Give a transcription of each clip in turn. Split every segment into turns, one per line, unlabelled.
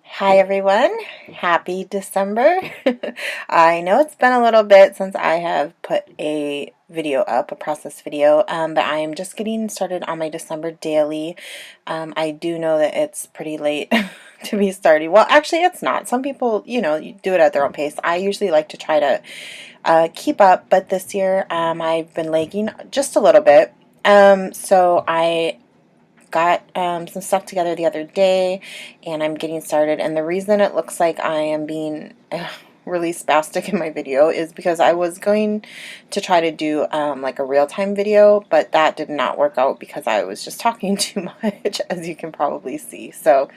Hi everyone, happy December. I know it's been a little bit since I have put a video up, a process video, but I am just getting started on my December daily. I do know that it's pretty late to be starting. Well, actually it's not. Some people, you do it at their own pace. I usually like to try to keep up, but this year I've been lagging just a little bit. So I got some stuff together the other day and I'm getting started, and the reason it looks like I am being really spastic in my video is because I was going to try to do like a real-time video, but that did not work out because I was just talking too much, as you can probably see. So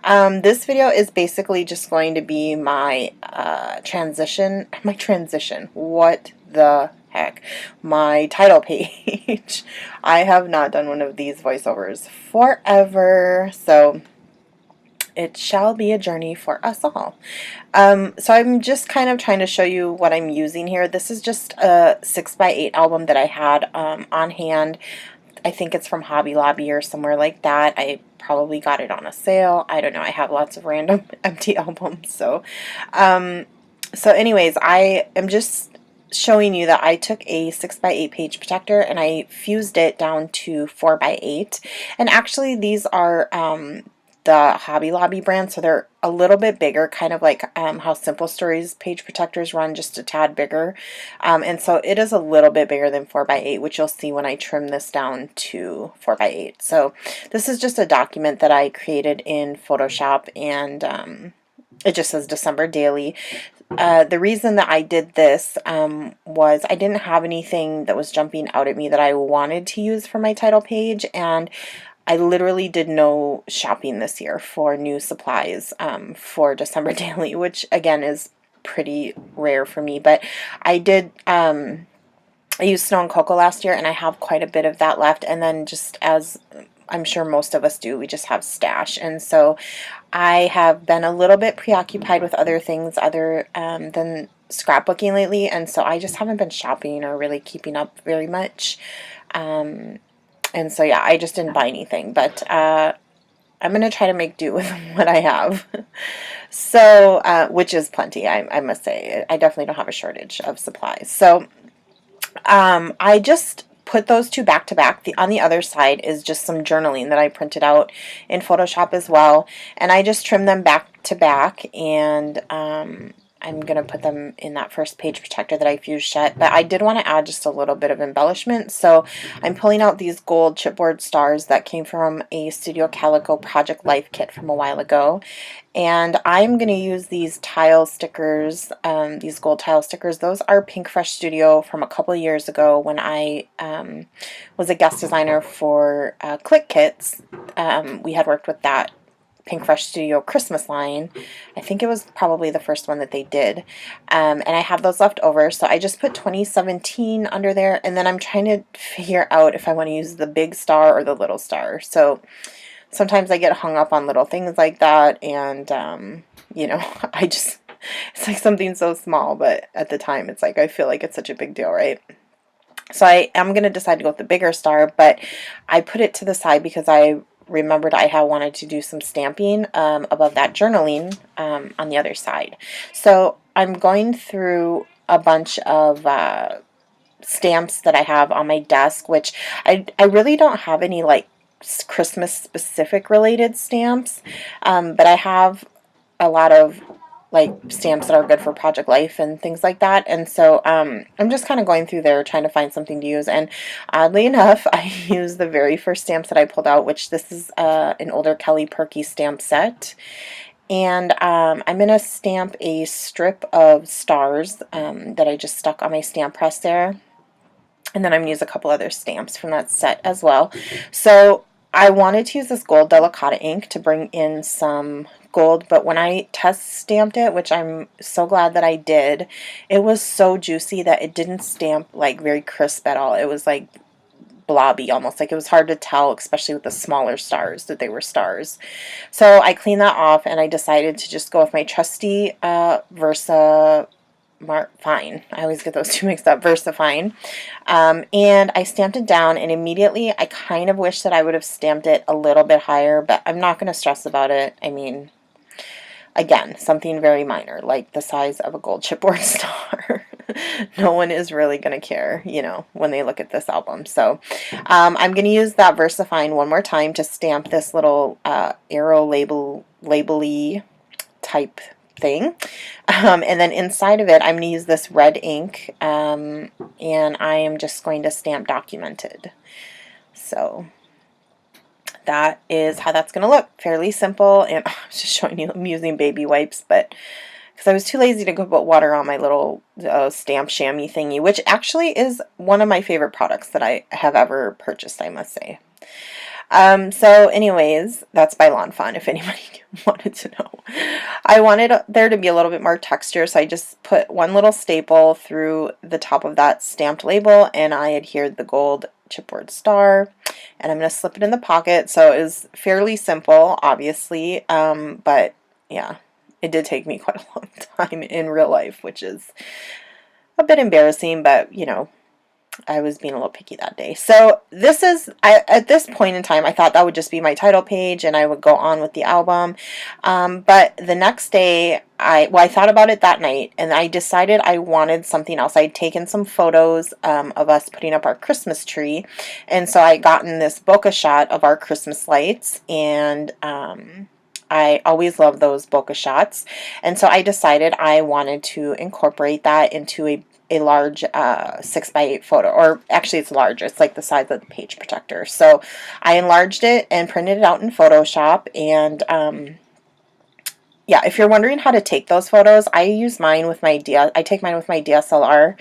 this video is basically just going to be my transition, what the heck, my title page. I have not done one of these voiceovers forever, so it shall be a journey for us all. So I'm just kind of trying to show you what I'm using here. This is just a 6x8 album that I had on hand. I think it's from Hobby Lobby or somewhere like that. I probably got it on a sale. I don't know. I have lots of random empty albums. So anyways, I am just showing you that I took a 6x8 page protector and I fused it down to 4x8. And actually these are the Hobby Lobby brand, so they're a little bit bigger, kind of like how Simple Stories page protectors run, just a tad bigger. And so it is a little bit bigger than 4x8, which you'll see when I trim this down to 4x8. So this is just a document that I created in Photoshop, and it just says December Daily. The reason that I did this was I didn't have anything that was jumping out at me that I wanted to use for my title page, and I literally did no shopping this year for new supplies for December Daily, which again is pretty rare for me. But I did, I used Snow and Cocoa last year, and I have quite a bit of that left. And then just as I'm sure most of us do, we just have stash. And so I have been a little bit preoccupied with other things other than scrapbooking lately. And so I just haven't been shopping or really keeping up very much. And so yeah, I just didn't buy anything, but I'm going to try to make do with what I have. So, which is plenty, I must say. I definitely don't have a shortage of supplies. So I just put those two back to back. On the other side is just some journaling that I printed out in Photoshop as well. And I just trimmed them back to back, and I'm going to put them in that first page protector that I fused shut, but I did want to add just a little bit of embellishment. So I'm pulling out these gold chipboard stars that came from a Studio Calico Project Life kit from a while ago. And I'm going to use these tile stickers, these gold tile stickers. Those are Pink Fresh Studio from a couple years ago when I was a guest designer for Click Kits. We had worked with that Pink Fresh Studio Christmas line. I think it was probably the first one that they did. And I have those left over, so I just put 2017 under there, and then I'm trying to figure out if I want to use the big star or the little star. So sometimes I get hung up on little things like that, and it's like something so small, but at the time it's like I feel like it's such a big deal, right? So I am going to decide to go with the bigger star, but I put it to the side because I remembered I had wanted to do some stamping above that journaling on the other side. So I'm going through a bunch of stamps that I have on my desk, which I really don't have any like Christmas specific related stamps, but I have a lot of like stamps that are good for Project Life and things like that. And so I'm just kind of going through there trying to find something to use. And oddly enough, I used the very first stamps that I pulled out, which this is an older Kelly Perky stamp set. And I'm going to stamp a strip of stars that I just stuck on my stamp press there. And then I'm going to use a couple other stamps from that set as well. So I wanted to use this gold Delicata ink to bring in some gold, but when I test stamped it, which I'm so glad that I did, it was so juicy that it didn't stamp like very crisp at all. It was like blobby, almost like it was hard to tell, especially with the smaller stars, that they were stars. So I cleaned that off, and I decided to just go with my trusty Versa Fine. I always get those two mixed up. VersaFine. And I stamped it down, and immediately I kind of wish that I would have stamped it a little bit higher, but I'm not going to stress about it. I mean, Again, something very minor, like the size of a gold chipboard star. No one is really going to care, you know, when they look at this album. So I'm going to use that VersaFine one more time to stamp this little arrow label-y type thing. And then inside of it, I'm going to use this red ink, and I am just going to stamp documented. So that is how that's going to look. Fairly simple, and I was just showing you I'm using baby wipes, but because I was too lazy to go put water on my little stamp chamois thingy, which actually is one of my favorite products that I have ever purchased, I must say. So anyways, that's by Lawn Fawn, if anybody wanted to know. I wanted there to be a little bit more texture, so I just put one little staple through the top of that stamped label, and I adhered the gold chipboard star, and I'm going to slip it in the pocket. So it was fairly simple, obviously, but yeah, it did take me quite a long time in real life, which is a bit embarrassing, but you know, I was being a little picky that day. So this is, at this point in time, I thought that would just be my title page and I would go on with the album. But the next day, I thought about it that night and I decided I wanted something else. I'd taken some photos of us putting up our Christmas tree. And so I gotten this bokeh shot of our Christmas lights, and I always love those bokeh shots. And so I decided I wanted to incorporate that into a large 6x8 photo, or actually it's larger, it's like the size of the page protector. So I enlarged it and printed it out in Photoshop, and yeah, if you're wondering how to take those photos, I use mine with my I take mine with my DSLR,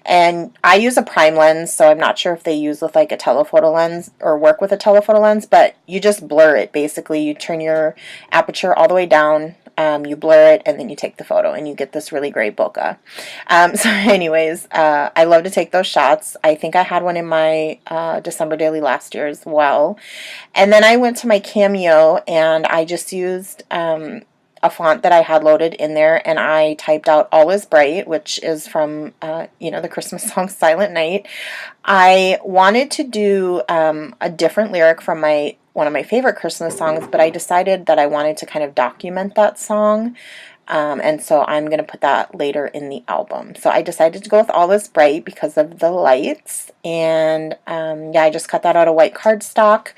and I use a prime lens, so I'm not sure if they use with like a telephoto lens or work with a telephoto lens, but you just blur it. Basically, you turn your aperture all the way down, you blur it, and then you take the photo, and you get this really great bokeh. So anyways, I love to take those shots. I think I had one in my December daily last year as well. And then I went to my Cameo, and I just used a font that I had loaded in there, and I typed out "All Is Bright," which is from you know, the Christmas song Silent Night. I wanted to do a different lyric from one of my favorite Christmas songs, but I decided that I wanted to kind of document that song. And so I'm going to put that later in the album. So I decided to go with "All Is Bright" because of the lights. And yeah, I just cut that out of white cardstock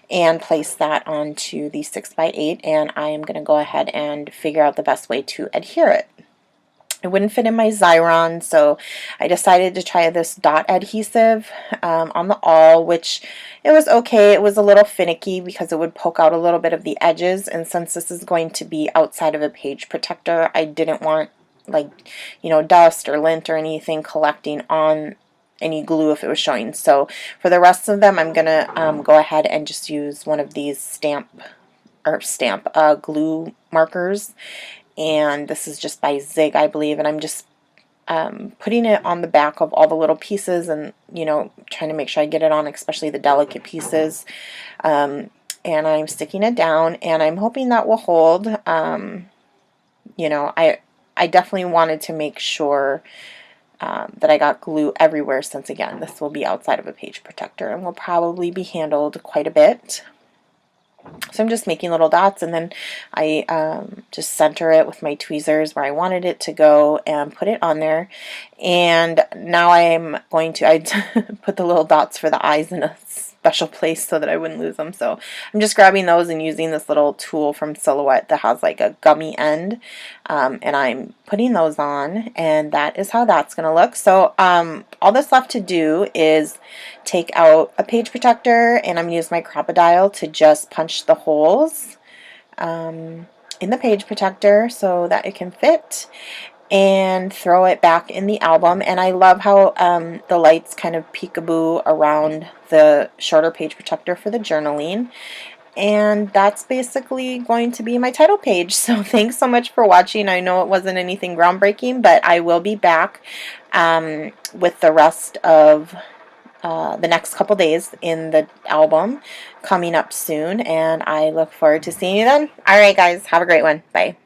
and placed that onto the 6x8. And I am going to go ahead and figure out the best way to adhere it. It wouldn't fit in my Xyron, so I decided to try this dot adhesive on the awl, which it was okay. It was a little finicky because it would poke out a little bit of the edges, and since this is going to be outside of a page protector, I didn't want, like, you know, dust or lint or anything collecting on any glue if it was showing. So for the rest of them, I'm going to go ahead and just use one of these glue markers. And this is just by Zig, I believe, and I'm just putting it on the back of all the little pieces, and you know, trying to make sure I get it on, especially the delicate pieces. And I'm sticking it down, and I'm hoping that will hold. You know, I definitely wanted to make sure that I got glue everywhere, since again, this will be outside of a page protector and will probably be handled quite a bit. So I'm just making little dots, and then I just center it with my tweezers where I wanted it to go and put it on there. And now I'm going to, I put the little dots for the eyes in a special place so that I wouldn't lose them. So I'm just grabbing those and using this little tool from Silhouette that has like a gummy end, and I'm putting those on, and that is how that's going to look. So all that's left to do is take out a page protector, and I'm going to use my Crocodile to just punch the holes in the page protector so that it can fit, and throw it back in the album. And I love how the lights kind of peekaboo around the shorter page protector for the journaling. And that's basically going to be my title page. So thanks so much for watching. I know it wasn't anything groundbreaking, but I will be back with the rest of the next couple days in the album coming up soon, and I look forward to seeing you then. Alright guys, have a great one. Bye.